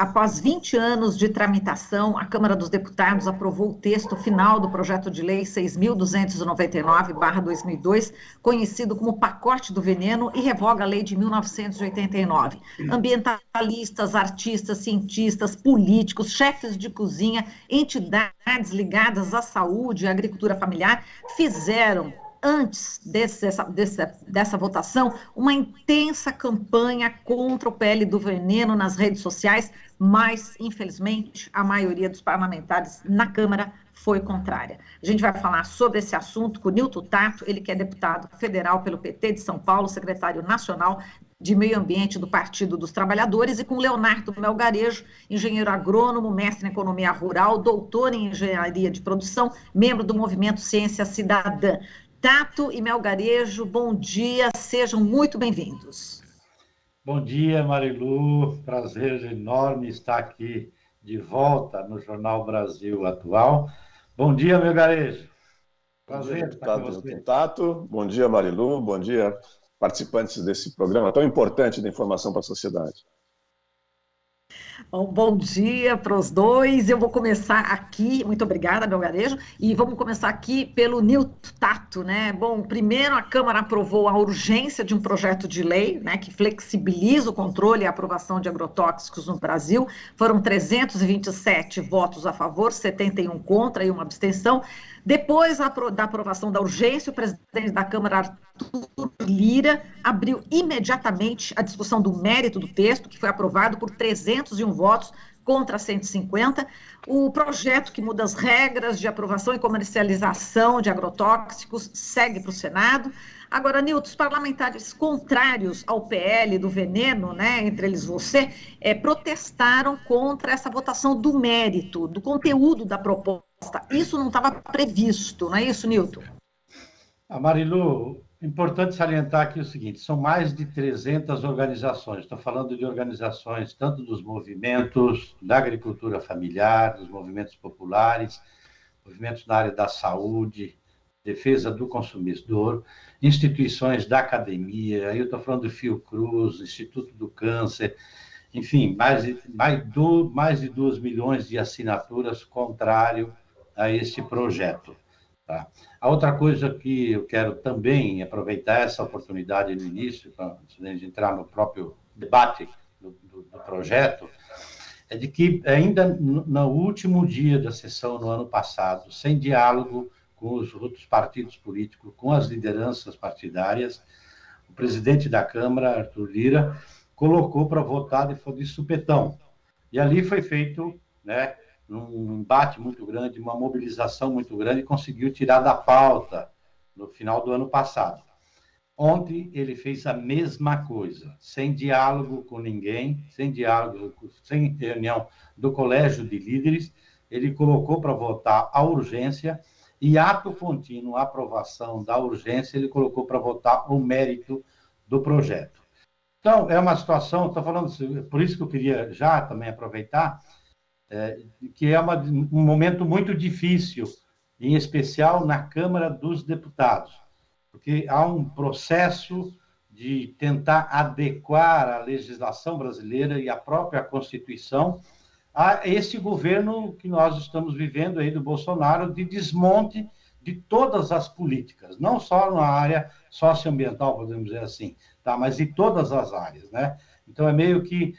Após 20 anos de tramitação, a Câmara dos Deputados aprovou o texto final do projeto de lei 6.299/2002, conhecido como Pacote do Veneno, e revoga a lei de 1989. Ambientalistas, artistas, cientistas, políticos, chefes de cozinha, entidades ligadas à saúde e à agricultura familiar fizeram, antes dessa votação, uma intensa campanha contra o PL do veneno nas redes sociais, mas, infelizmente, a maioria dos parlamentares na Câmara foi contrária. A gente vai falar sobre esse assunto com o Nilton Tato, ele que é deputado federal pelo PT de São Paulo, secretário nacional de Meio Ambiente do Partido dos Trabalhadores, e com Leonardo Melgarejo, engenheiro agrônomo, mestre em economia rural, doutor em engenharia de produção, membro do Movimento Ciência Cidadã. Tato e Melgarejo, bom dia, sejam muito bem-vindos. Bom dia, Marilu, prazer enorme estar aqui de volta no Jornal Brasil Atual. Bom dia, Melgarejo. Prazer estar com você. Tato, bom dia, Marilu, bom dia, participantes desse programa tão importante da informação para a sociedade. Bom dia para os dois. Eu vou começar aqui, muito obrigada, Melgarejo, e vamos começar aqui pelo Nilton Tato, né? Bom, primeiro a Câmara aprovou a urgência de um projeto de lei, né, que flexibiliza o controle e a aprovação de agrotóxicos no Brasil. Foram 327 votos a favor, 71 contra e uma abstenção. Depois da aprovação da urgência, o presidente da Câmara, Arthur Lira, abriu imediatamente a discussão do mérito do texto, que foi aprovado por 301 votos contra 150. O projeto que muda as regras de aprovação e comercialização de agrotóxicos segue para o Senado. Agora, Nilton, os parlamentares contrários ao PL do veneno, né, entre eles você, protestaram contra essa votação do mérito, do conteúdo da proposta. Isso não estava previsto, não é isso, Nilton? Marilu, importante salientar aqui o seguinte, são mais de 300 organizações, estou falando de organizações tanto dos movimentos da agricultura familiar, dos movimentos populares, movimentos na área da saúde, defesa do consumidor, instituições da academia, aí eu estou falando do Fiocruz, Instituto do Câncer, enfim, mais de 2 milhões de assinaturas contrário a este projeto. Tá? A outra coisa que eu quero também aproveitar essa oportunidade no início, antes de entrar no próprio debate do projeto, é de que ainda no último dia da sessão no ano passado, sem diálogo com os outros partidos políticos, com as lideranças partidárias, o presidente da Câmara, Arthur Lira, colocou para votar de supetão. E ali foi feito, né, um embate muito grande, uma mobilização muito grande, e conseguiu tirar da pauta no final do ano passado. Ontem ele fez a mesma coisa, sem diálogo com ninguém, sem reunião do Colégio de Líderes, ele colocou para votar a urgência e, ato contínuo, a aprovação da urgência, ele colocou para votar o mérito do projeto. Então, é uma situação, estou falando, por isso que eu queria já também aproveitar, que é um momento muito difícil, em especial na Câmara dos Deputados, porque há um processo de tentar adequar a legislação brasileira e a própria Constituição a esse governo que nós estamos vivendo aí do Bolsonaro, de desmonte de todas as políticas, não só na área socioambiental, podemos dizer assim, tá? Mas de todas as áreas, né? Então, é meio que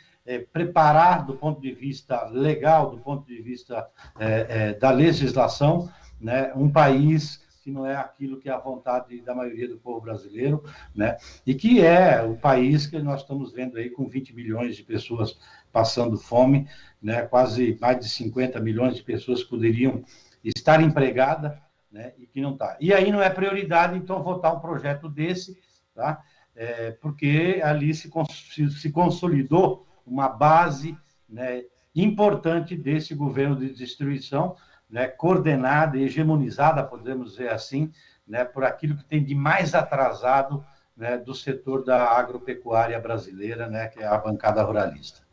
preparar do ponto de vista legal, do ponto de vista da legislação, né, um país que não é aquilo que é a vontade da maioria do povo brasileiro, né, e que é o país que nós estamos vendo aí com 20 milhões de pessoas passando fome, né, quase mais de 50 milhões de pessoas que poderiam estar empregadas, né, e que não está. E aí não é prioridade, então, votar um projeto desse, tá? Porque ali se consolidou uma base, né, importante desse governo de destruição, né, coordenada e hegemonizada, podemos dizer assim, né, por aquilo que tem de mais atrasado, né, do setor da agropecuária brasileira, né, que é a bancada ruralista.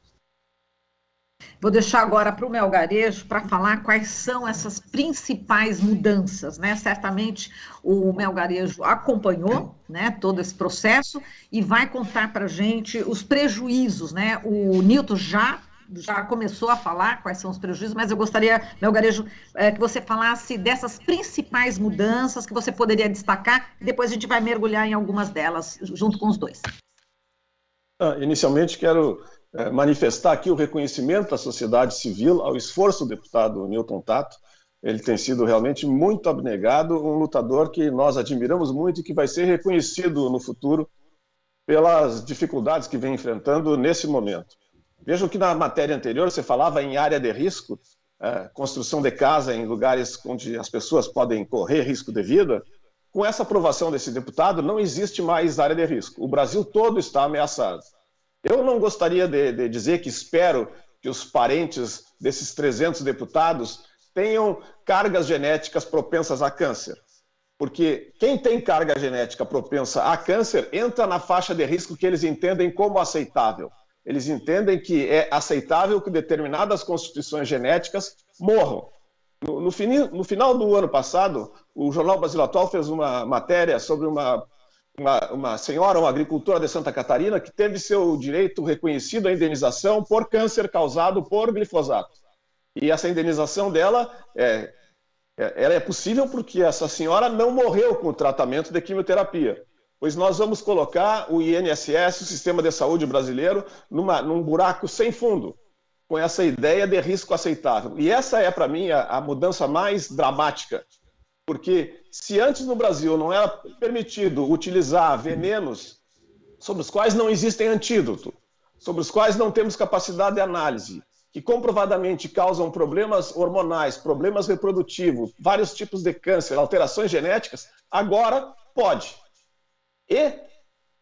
Vou deixar agora para o Melgarejo para falar quais são essas principais mudanças, né? Certamente o Melgarejo acompanhou, né, todo esse processo e vai contar para a gente os prejuízos, né? O Nilton já já começou a falar quais são os prejuízos, mas eu gostaria, Melgarejo, que você falasse dessas principais mudanças que você poderia destacar, e depois a gente vai mergulhar em algumas delas, junto com os dois. Inicialmente, quero manifestar aqui o reconhecimento da sociedade civil ao esforço do deputado Newton Tato. Ele tem sido realmente muito abnegado, um lutador que nós admiramos muito e que vai ser reconhecido no futuro pelas dificuldades que vem enfrentando nesse momento. Vejam que na matéria anterior você falava em área de risco, construção de casa em lugares onde as pessoas podem correr risco de vida. Com essa aprovação desse deputado, não existe mais área de risco. O Brasil todo está ameaçado. Eu não gostaria de dizer que espero que os parentes desses 300 deputados tenham cargas genéticas propensas a câncer. Porque quem tem carga genética propensa a câncer entra na faixa de risco que eles entendem como aceitável. Eles entendem que é aceitável que determinadas constituições genéticas morram. No final do ano passado, o Jornal Brasil Atual fez uma matéria sobre uma senhora, uma agricultora de Santa Catarina, que teve seu direito reconhecido à indenização por câncer causado por glifosato. E essa indenização dela ela é possível porque essa senhora não morreu com o tratamento de quimioterapia. Pois nós vamos colocar o INSS, o Sistema de Saúde brasileiro, num buraco sem fundo, com essa ideia de risco aceitável. E essa é, para mim, a mudança mais dramática. Porque se antes no Brasil não era permitido utilizar venenos sobre os quais não existem antídoto, sobre os quais não temos capacidade de análise, que comprovadamente causam problemas hormonais, problemas reprodutivos, vários tipos de câncer, alterações genéticas, agora pode. E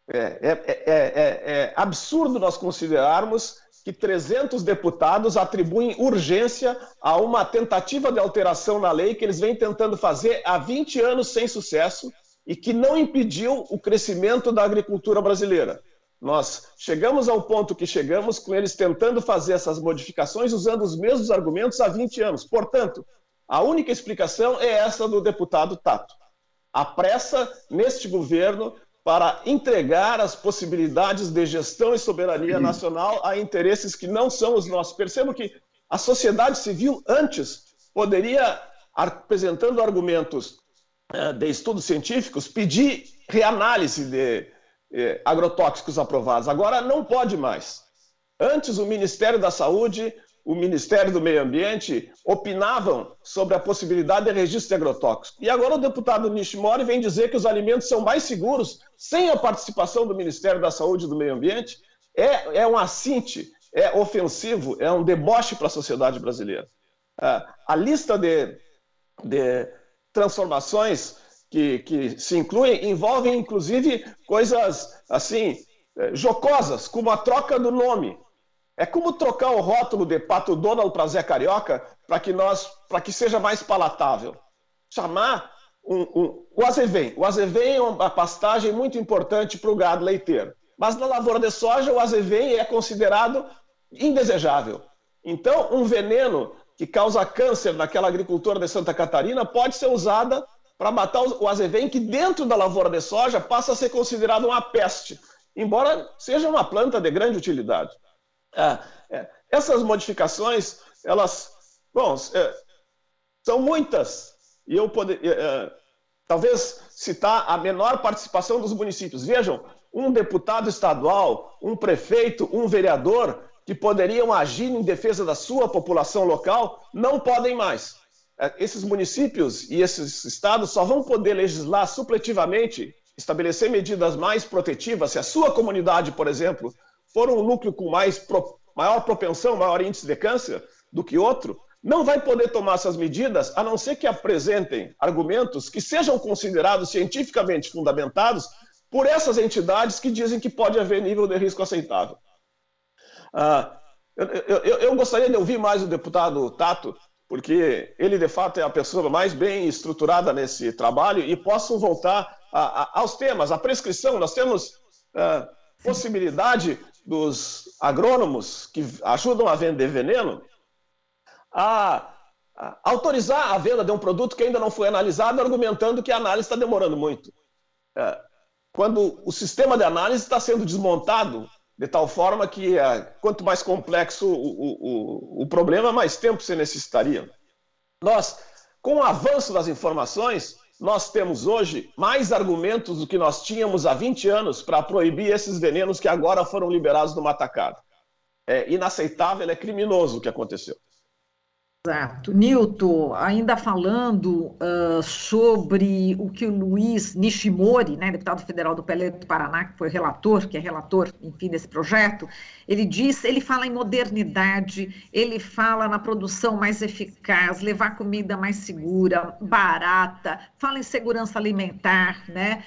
é absurdo nós considerarmos que 300 deputados atribuem urgência a uma tentativa de alteração na lei que eles vêm tentando fazer há 20 anos sem sucesso e que não impediu o crescimento da agricultura brasileira. Nós chegamos ao ponto que chegamos com eles tentando fazer essas modificações usando os mesmos argumentos há 20 anos. Portanto, a única explicação é essa do deputado Tato. A pressa neste governo para entregar as possibilidades de gestão e soberania nacional a interesses que não são os nossos. Percebo que a sociedade civil antes poderia, apresentando argumentos de estudos científicos, pedir reanálise de agrotóxicos aprovados. Agora não pode mais. Antes o Ministério da Saúde, o Ministério do Meio Ambiente opinavam sobre a possibilidade de registro de agrotóxico. E agora o deputado Nishimori vem dizer que os alimentos são mais seguros sem a participação do Ministério da Saúde e do Meio Ambiente. É um assinte, é ofensivo, é um deboche para a sociedade brasileira. A lista de transformações que se incluem envolvem, inclusive, coisas assim jocosas, como a troca do nome. É como trocar o rótulo de Pato Donald para Zé Carioca para que seja mais palatável. Chamar o azevém. O azevém é uma pastagem muito importante para o gado leiteiro. Mas na lavoura de soja, o azevém é considerado indesejável. Então, um veneno que causa câncer naquela agricultora de Santa Catarina pode ser usada para matar o azevém, que dentro da lavoura de soja passa a ser considerado uma peste, embora seja uma planta de grande utilidade. Essas modificações, elas, são muitas, e eu talvez citar a menor participação dos municípios. Vejam, um deputado estadual, um prefeito, um vereador, que poderiam agir em defesa da sua população local, não podem mais. Esses municípios e esses estados só vão poder legislar supletivamente, estabelecer medidas mais protetivas, se a sua comunidade, por exemplo, for um núcleo com maior propensão, maior índice de câncer do que outro, não vai poder tomar essas medidas, a não ser que apresentem argumentos que sejam considerados cientificamente fundamentados por essas entidades que dizem que pode haver nível de risco aceitável. Eu gostaria de ouvir mais o deputado Tato, porque ele, de fato, é a pessoa mais bem estruturada nesse trabalho, e posso voltar aos temas. A prescrição, nós temos possibilidade dos agrônomos que ajudam a vender veneno a autorizar a venda de um produto que ainda não foi analisado, argumentando que a análise está demorando muito. Quando o sistema de análise está sendo desmontado de tal forma que quanto mais complexo o problema, mais tempo você necessitaria. Nós, com o avanço das informações, nós temos hoje mais argumentos do que nós tínhamos há 20 anos para proibir esses venenos que agora foram liberados numa tacada. É inaceitável, é criminoso o que aconteceu. Exato. Nilton, ainda falando sobre o que o Luiz Nishimori, né, deputado federal do PL do Paraná, que foi relator, enfim, desse projeto, ele fala em modernidade, ele fala na produção mais eficaz, levar comida mais segura, barata, fala em segurança alimentar, né?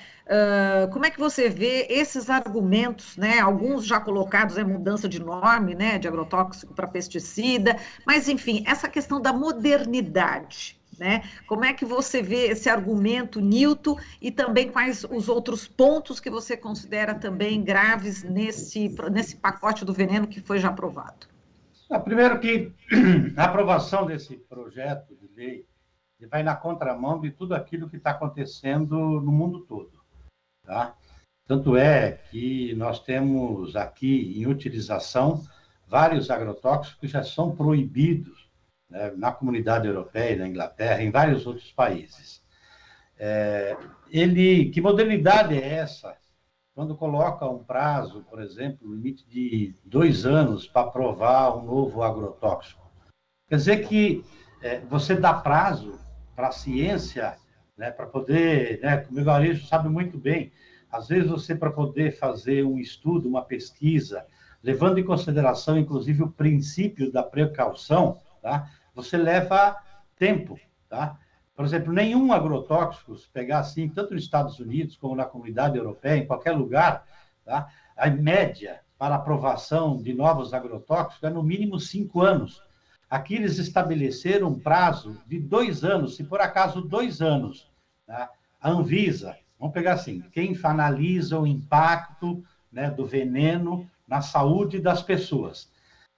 Como é que você vê esses argumentos, né? Alguns já colocados em mudança de nome, né, de agrotóxico para pesticida, mas, enfim, essa questão da modernidade, né? Como é que você vê esse argumento, Nilton, e também quais os outros pontos que você considera também graves nesse pacote do veneno que foi já aprovado? Primeiro que a aprovação desse projeto de lei vai na contramão de tudo aquilo que está acontecendo no mundo todo. Tá? Tanto é que nós temos aqui em utilização vários agrotóxicos que já são proibidos, né, na comunidade europeia, na Inglaterra, em vários outros países. Que modernidade é essa? Quando coloca um prazo, por exemplo, limite de 2 anos para aprovar um novo agrotóxico. Quer dizer que você dá prazo para a ciência, né, para poder, né, como o Evaristo sabe muito bem, às vezes você, para poder fazer um estudo, uma pesquisa, levando em consideração, inclusive, o princípio da precaução, tá, você leva tempo. Tá? Por exemplo, nenhum agrotóxico, se pegar assim, tanto nos Estados Unidos como na comunidade europeia, em qualquer lugar, tá, a média para aprovação de novos agrotóxicos é no mínimo 5 anos. Aqui eles estabeleceram um prazo de 2 anos, se por acaso 2 anos, tá? A Anvisa, vamos pegar assim, quem analisa o impacto, né, do veneno na saúde das pessoas.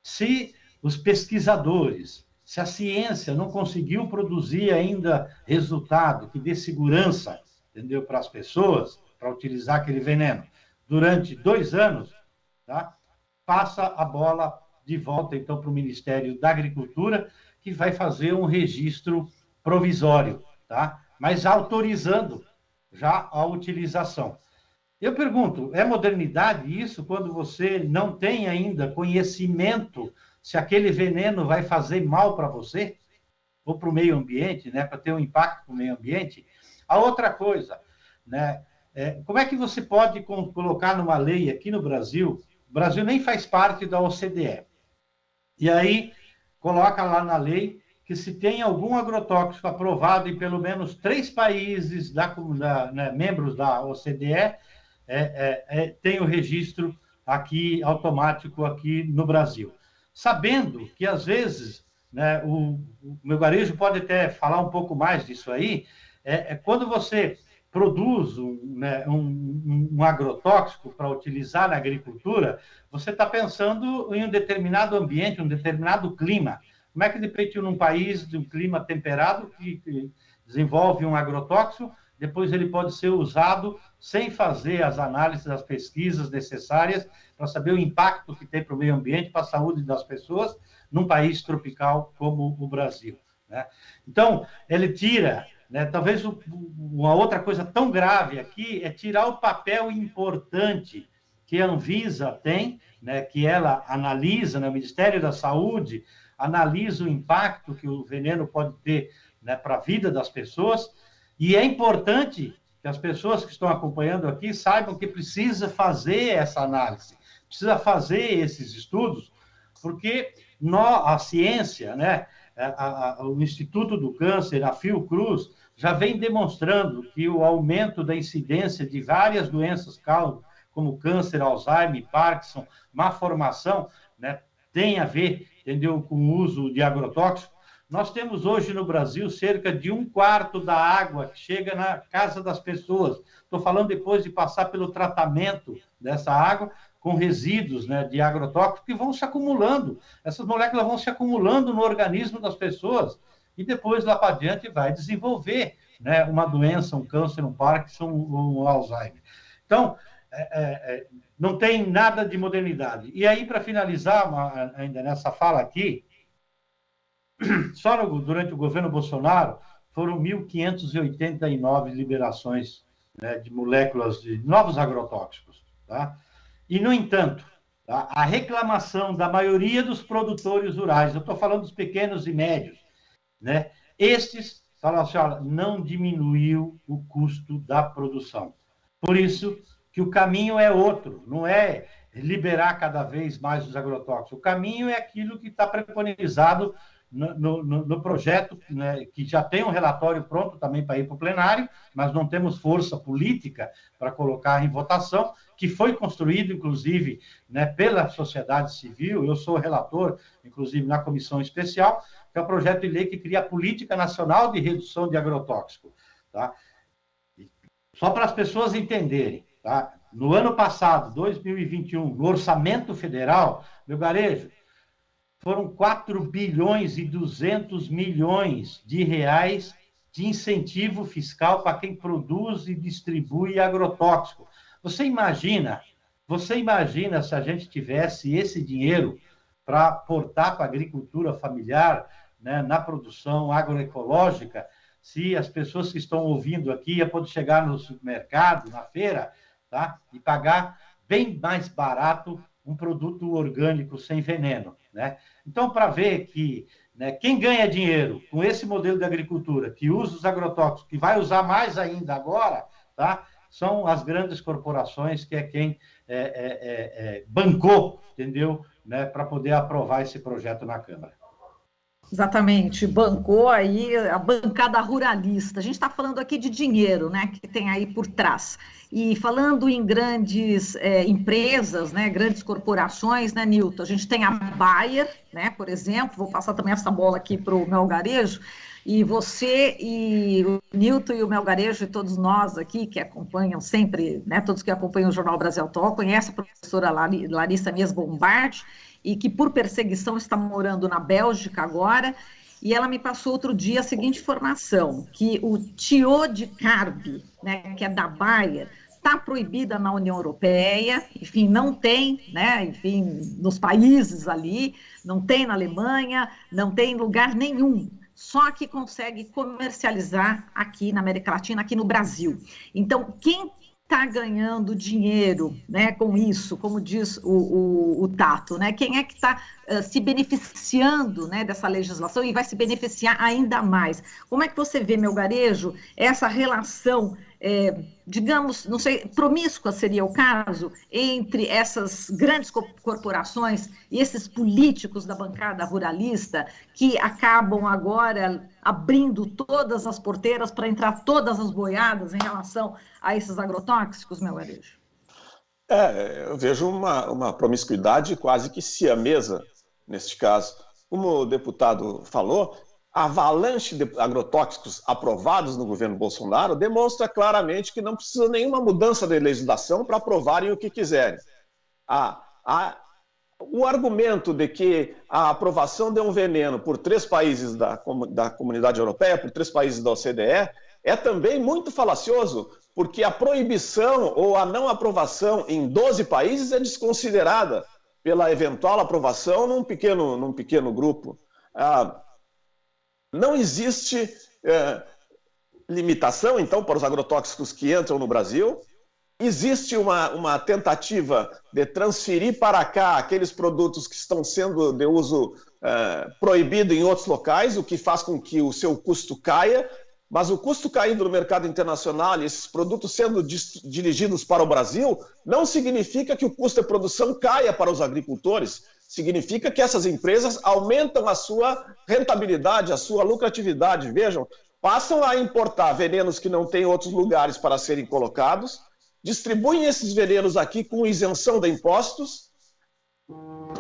Se os pesquisadores, se a ciência não conseguiu produzir ainda resultado que dê segurança, entendeu, para as pessoas, para utilizar aquele veneno, durante 2 anos, tá? Passa a bola de volta, então, para o Ministério da Agricultura, que vai fazer um registro provisório, tá? Mas autorizando já a utilização. Eu pergunto, é modernidade isso quando você não tem ainda conhecimento se aquele veneno vai fazer mal para você ou para o meio ambiente, né? Para ter um impacto no meio ambiente? A outra coisa, né? Como é que você pode colocar numa lei aqui no Brasil? O Brasil nem faz parte da OCDE. E aí, coloca lá na lei que se tem algum agrotóxico aprovado em pelo menos 3 países, né, membros da OCDE, tem o registro aqui, automático aqui no Brasil. Sabendo que, às vezes, né, o meu garejo pode até falar um pouco mais disso aí, quando você produz um agrotóxico para utilizar na agricultura, você está pensando em um determinado ambiente, um determinado clima. Como é que, de repente, num país de um clima temperado, que desenvolve um agrotóxico, depois ele pode ser usado sem fazer as análises, as pesquisas necessárias para saber o impacto que tem para o meio ambiente, para a saúde das pessoas, num país tropical como o Brasil, né? Então, ele tira... né, talvez uma outra coisa tão grave aqui é tirar o papel importante que a Anvisa tem, né, que ela analisa, né, o Ministério da Saúde analisa o impacto que o veneno pode ter, né, para a vida das pessoas, e é importante que as pessoas que estão acompanhando aqui saibam que precisa fazer essa análise, precisa fazer esses estudos, porque a ciência, né, o Instituto do Câncer, a Fiocruz, já vem demonstrando que o aumento da incidência de várias doenças como câncer, Alzheimer, Parkinson, má formação, né, tem a ver, entendeu, com o uso de agrotóxicos. Nós temos hoje no Brasil cerca de 1/4 da água que chega na casa das pessoas. Estou falando depois de passar pelo tratamento dessa água com resíduos, né, de agrotóxicos que vão se acumulando. Essas moléculas vão se acumulando no organismo das pessoas e depois, lá para adiante, vai desenvolver, né, uma doença, um câncer, um Parkinson, um Alzheimer. Então, não tem nada de modernidade. E aí, para finalizar, ainda nessa fala aqui, só durante o governo Bolsonaro foram 1.589 liberações, né, de moléculas de novos agrotóxicos. Tá? E, no entanto, tá, a reclamação da maioria dos produtores rurais, eu estou falando dos pequenos e médios, né, estes falam assim, olha, não diminuiu o custo da produção. Por isso que o caminho é outro, não é liberar cada vez mais os agrotóxicos. O caminho é aquilo que está preconizado no projeto, né, que já tem um relatório pronto também para ir para o plenário, mas não temos força política para colocar em votação, que foi construído, inclusive, né, pela sociedade civil. Eu sou relator, inclusive, na comissão especial, que é o projeto de lei que cria a Política Nacional de Redução de Agrotóxico. Tá? Só para as pessoas entenderem, tá? No ano passado, 2021, no orçamento federal, meu garejo, foram 4 bilhões e 200 milhões de reais de incentivo fiscal para quem produz e distribui agrotóxico. Você imagina se a gente tivesse esse dinheiro para aportar para a agricultura familiar, né, na produção agroecológica, se as pessoas que estão ouvindo aqui iam poder chegar no supermercado, na feira, tá, e pagar bem mais barato um produto orgânico sem veneno, né? Então, para ver que, né, quem ganha dinheiro com esse modelo de agricultura, que usa os agrotóxicos, que vai usar mais ainda agora, tá, são as grandes corporações, que é quem bancou, entendeu, né, para poder aprovar esse projeto na Câmara. Exatamente, bancou aí a bancada ruralista. A gente está falando aqui de dinheiro, né, que tem aí por trás. E falando em grandes empresas, né, grandes corporações, né, Nilton? A gente tem a Bayer, né, por exemplo, vou passar também essa bola aqui para o Melgarejo, e você e o Nilton e o Melgarejo e todos nós aqui que acompanham sempre, né, todos que acompanham o Jornal Brasil Atual, conhecem a professora Larissa Mies Bombardi, e que por perseguição está morando na Bélgica agora, e ela me passou outro dia a seguinte informação, que o tiodicarb, né, que é da Bayer, está proibida na União Europeia, enfim, não tem, né, enfim, nos países ali, não tem na Alemanha, não tem em lugar nenhum, só que consegue comercializar aqui na América Latina, aqui no Brasil. Então, quem está ganhando dinheiro, né, com isso, como diz o Tato, né? Quem é que está se beneficiando, né, dessa legislação e vai se beneficiar ainda mais? Como é que você vê, Melgarejo, essa relação, digamos, não sei, promíscua seria o caso, entre essas grandes corporações e esses políticos da bancada ruralista que acabam agora abrindo todas as porteiras para entrar todas as boiadas em relação a esses agrotóxicos, Melgarejo? Eu vejo uma promiscuidade quase que siamesa neste caso. Como o deputado falou, a avalanche de agrotóxicos aprovados no governo Bolsonaro demonstra claramente que não precisa nenhuma mudança de legislação para aprovarem o que quiserem. O argumento de que a aprovação de um veneno por 3 países da Comunidade Europeia, por 3 países da OCDE, é também muito falacioso, porque a proibição ou a não aprovação em 12 países é desconsiderada pela eventual aprovação num pequeno grupo. Não existe limitação, então, para os agrotóxicos que entram no Brasil. Existe uma tentativa de transferir para cá aqueles produtos que estão sendo de uso proibido em outros locais, o que faz com que o seu custo caia, mas o custo caindo no mercado internacional e esses produtos sendo dirigidos para o Brasil, não significa que o custo de produção caia para os agricultores, significa que essas empresas aumentam a sua rentabilidade, a sua lucratividade. Vejam, passam a importar venenos que não têm em outros lugares para serem colocados, distribuem esses venenos aqui com isenção de impostos,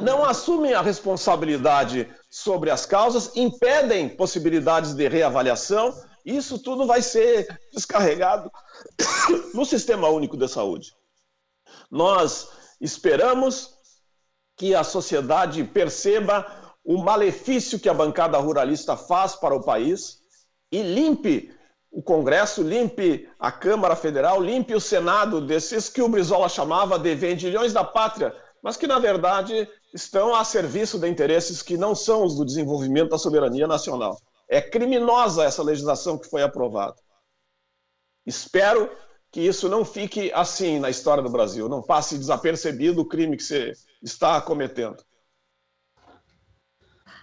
não assumem a responsabilidade sobre as causas, impedem possibilidades de reavaliação. Isso tudo vai ser descarregado no Sistema Único de Saúde. Nós esperamos que a sociedade perceba o malefício que a bancada ruralista faz para o país e limpe o Congresso, limpe a Câmara Federal, limpe o Senado desses que o Brizola chamava de vendilhões da pátria, mas que, na verdade, estão a serviço de interesses que não são os do desenvolvimento da soberania nacional. É criminosa essa legislação que foi aprovada. Espero que isso não fique assim na história do Brasil, não passe desapercebido o crime que você está cometendo.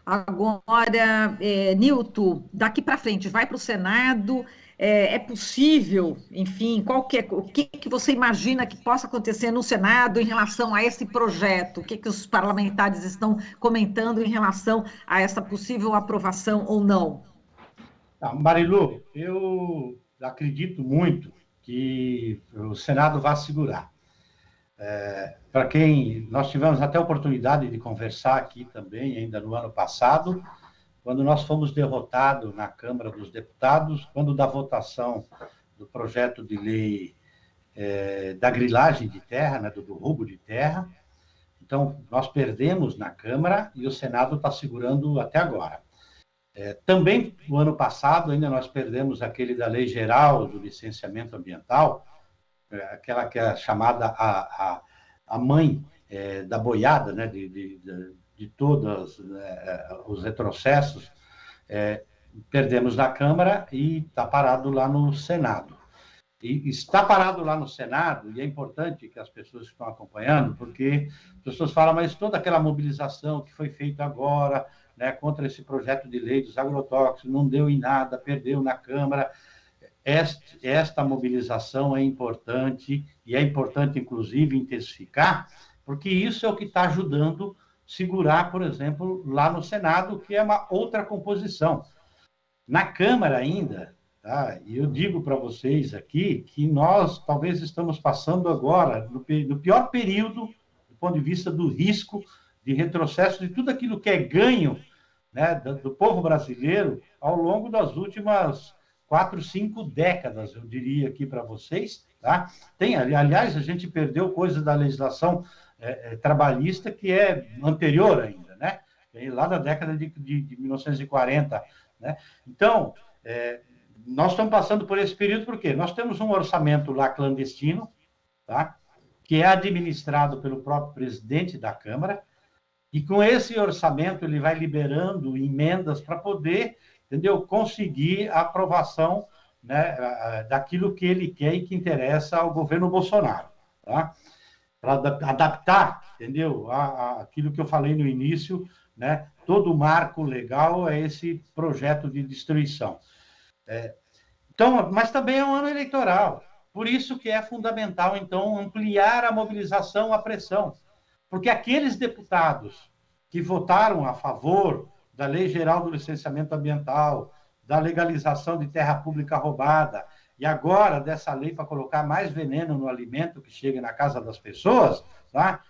Agora, Nilton, daqui para frente, vai para o Senado, é possível, enfim, o que você imagina que possa acontecer no Senado em relação a esse projeto? O que os parlamentares estão comentando em relação a essa possível aprovação ou não? Marilu, eu acredito muito que o Senado vai segurar. Para quem nós tivemos até a oportunidade de conversar aqui também, ainda no ano passado, quando nós fomos derrotados na Câmara dos Deputados, quando da votação do projeto de lei da grilagem de terra, né, do roubo de terra. Então, nós perdemos na Câmara e o Senado está segurando até agora. Também, no ano passado, ainda nós perdemos aquele da Lei Geral do Licenciamento Ambiental, aquela que é chamada a mãe da boiada, né, de todos os retrocessos, perdemos na Câmara e está parado lá no Senado. E está parado lá no Senado, e é importante que as pessoas que estão acompanhando, porque as pessoas falam, mas toda aquela mobilização que foi feita agora, né, contra esse projeto de lei dos agrotóxicos, não deu em nada, perdeu na Câmara. Esta mobilização é importante, e é importante, inclusive, intensificar, porque isso é o que está ajudando a segurar, por exemplo, lá no Senado, que é uma outra composição. Na Câmara ainda, tá? E eu digo para vocês aqui que nós talvez estamos passando agora no pior período, do ponto de vista do risco de retrocesso de tudo aquilo que é ganho, né, do povo brasileiro ao longo das últimas 4, 5 décadas, eu diria aqui para vocês, tá? Aliás, a gente perdeu coisa da legislação trabalhista que é anterior ainda, né? Lá da década de 1940, né? Então, nós estamos passando por esse período porque nós temos um orçamento lá clandestino, tá? Que é administrado pelo próprio presidente da Câmara, e com esse orçamento ele vai liberando emendas para poder, entendeu, conseguir a aprovação, né, daquilo que ele quer e que interessa ao governo Bolsonaro, tá? Para adaptar, entendeu, aquilo que eu falei no início, né, todo o marco legal é esse projeto de destruição. Então, mas também é um ano eleitoral, por isso que é fundamental, então, ampliar a mobilização, a pressão, porque aqueles deputados que votaram a favor da Lei Geral do Licenciamento Ambiental, da legalização de terra pública roubada, e agora dessa lei para colocar mais veneno no alimento que chega na casa das pessoas, tá?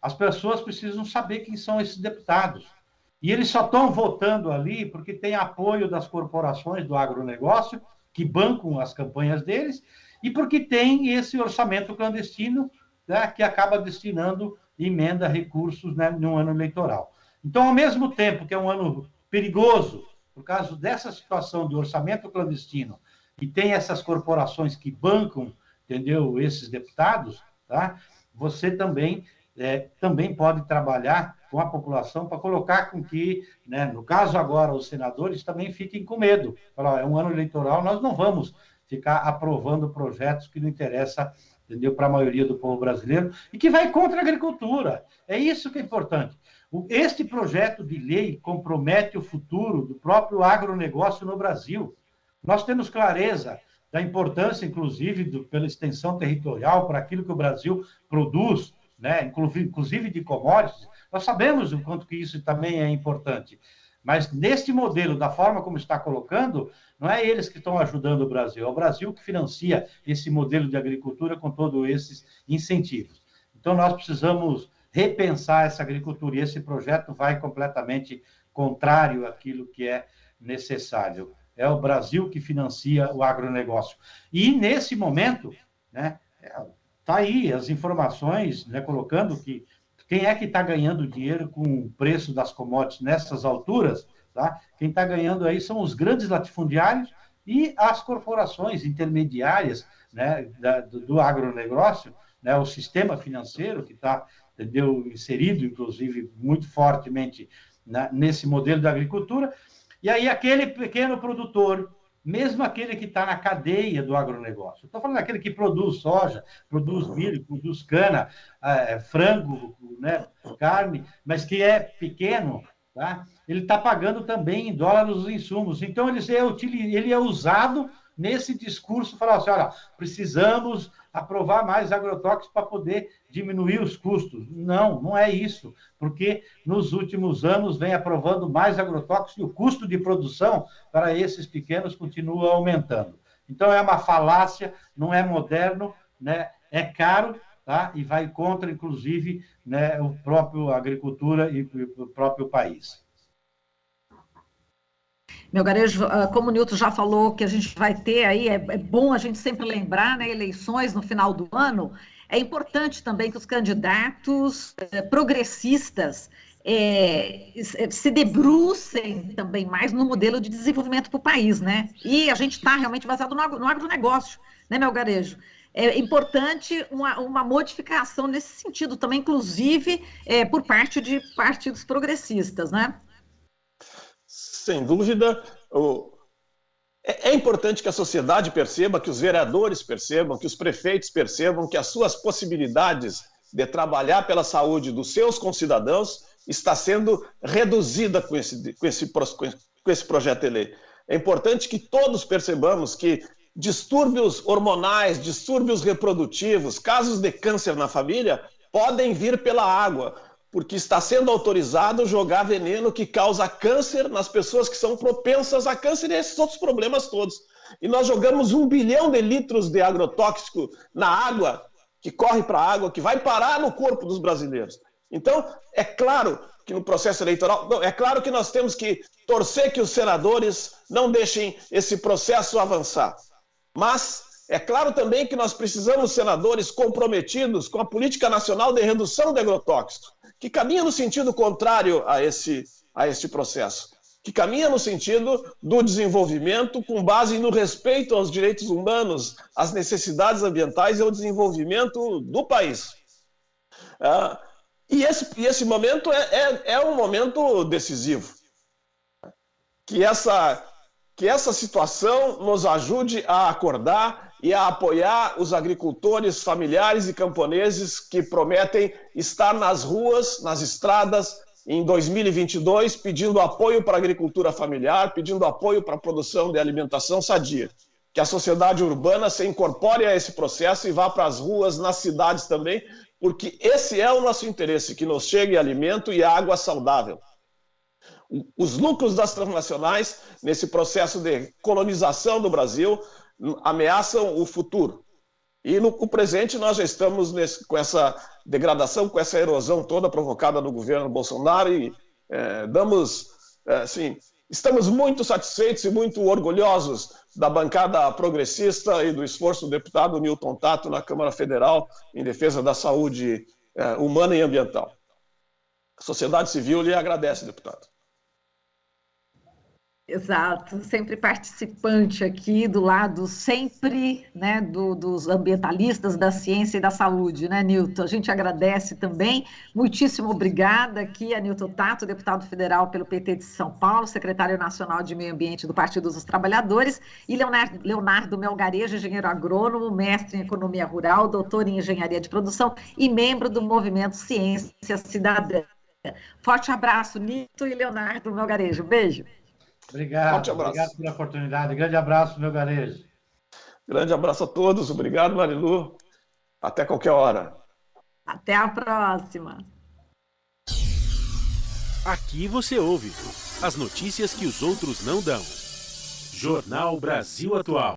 As pessoas precisam saber quem são esses deputados. E eles só estão votando ali porque tem apoio das corporações do agronegócio, que bancam as campanhas deles, e porque tem esse orçamento clandestino, né, que acaba destinando emenda, recursos, né, no ano eleitoral. Então, ao mesmo tempo que é um ano perigoso, por causa dessa situação de orçamento clandestino, e tem essas corporações que bancam, entendeu, esses deputados, tá? Você também pode trabalhar com a população para colocar com que, né, no caso agora, os senadores também fiquem com medo. Falar, é um ano eleitoral, nós não vamos ficar aprovando projetos que não interessam, entendeu, para a maioria do povo brasileiro e que vai contra a agricultura. É isso que é importante. Este projeto de lei compromete o futuro do próprio agronegócio no Brasil. Nós temos clareza da importância, inclusive, pela extensão territorial, para aquilo que o Brasil produz, né, inclusive de commodities. Nós sabemos o quanto que isso também é importante. Mas neste modelo, da forma como está colocando, não é eles que estão ajudando o Brasil, é o Brasil que financia esse modelo de agricultura com todos esses incentivos. Então, nós precisamos repensar essa agricultura, e esse projeto vai completamente contrário àquilo que é necessário. É o Brasil que financia o agronegócio. E, nesse momento, né, tá aí as informações, né, colocando que quem é que está ganhando dinheiro com o preço das commodities nessas alturas, tá? Quem está ganhando aí são os grandes latifundiários e as corporações intermediárias, né, do agronegócio, né, o sistema financeiro que está, entendeu, inserido, inclusive, muito fortemente, né, nesse modelo da agricultura, e aí aquele pequeno produtor, mesmo aquele que está na cadeia do agronegócio, estou falando daquele que produz soja, produz milho, produz cana, frango, né, carne, mas que é pequeno, tá? Ele está pagando também em dólar os insumos. Então, ele é usado nesse discurso, falar assim, olha, precisamos aprovar mais agrotóxicos para poder diminuir os custos. Não, não é isso, porque nos últimos anos vem aprovando mais agrotóxicos e o custo de produção para esses pequenos continua aumentando. Então, é uma falácia, não é moderno, né? É caro, tá? E vai contra, inclusive, né, o próprio agricultura e o próprio país. Melgarejo, como o Nilton já falou que a gente vai ter aí, é bom a gente sempre lembrar, né, eleições no final do ano, é importante também que os candidatos progressistas se debrucem também mais no modelo de desenvolvimento para o país, né? E a gente está realmente baseado no agronegócio, né, Melgarejo? É importante uma modificação nesse sentido também, inclusive por parte de partidos progressistas, né? Sem dúvida, é importante que a sociedade perceba, que os vereadores percebam, que os prefeitos percebam que as suas possibilidades de trabalhar pela saúde dos seus concidadãos está sendo reduzida com esse projeto de lei. É importante que todos percebamos que distúrbios hormonais, distúrbios reprodutivos, casos de câncer na família podem vir pela água, porque está sendo autorizado jogar veneno que causa câncer nas pessoas que são propensas a câncer e esses outros problemas todos. E nós jogamos 1 bilhão de litros de agrotóxico na água, que corre para a água, que vai parar no corpo dos brasileiros. Então, é claro que no processo eleitoral, é claro que nós temos que torcer que os senadores não deixem esse processo avançar. Mas é claro também que nós precisamos de senadores comprometidos com a política nacional de redução de agrotóxicos, que caminha no sentido contrário a esse processo, que caminha no sentido do desenvolvimento com base no respeito aos direitos humanos, às necessidades ambientais e ao desenvolvimento do país. E esse momento é um momento decisivo. Que essa situação nos ajude a acordar e a apoiar os agricultores familiares e camponeses que prometem estar nas ruas, nas estradas, em 2022, pedindo apoio para a agricultura familiar, pedindo apoio para a produção de alimentação sadia. Que a sociedade urbana se incorpore a esse processo e vá para as ruas, nas cidades também, porque esse é o nosso interesse, que nos chegue alimento e água saudável. Os lucros das transnacionais, nesse processo de colonização do Brasil, ameaçam o futuro. E no presente nós já estamos com essa degradação, com essa erosão toda provocada no governo Bolsonaro e estamos muito satisfeitos e muito orgulhosos da bancada progressista e do esforço do deputado Nilton Tato na Câmara Federal em defesa da saúde humana e ambiental. A sociedade civil lhe agradece, deputado. Exato, sempre participante aqui do lado sempre, né, dos ambientalistas da ciência e da saúde, né, Nilton? A gente agradece também, muitíssimo obrigada aqui a Nilton Tato, deputado federal pelo PT de São Paulo, secretário nacional de Meio Ambiente do Partido dos Trabalhadores, e Leonardo Melgarejo, engenheiro agrônomo, mestre em economia rural, doutor em engenharia de produção e membro do movimento Ciência Cidadã. Forte abraço, Nilton e Leonardo Melgarejo. Beijo. Obrigado pela oportunidade. Grande abraço, Melgarejo. Grande abraço a todos. Obrigado, Marilu. Até qualquer hora. Até a próxima. Aqui você ouve as notícias que os outros não dão. Jornal Brasil Atual.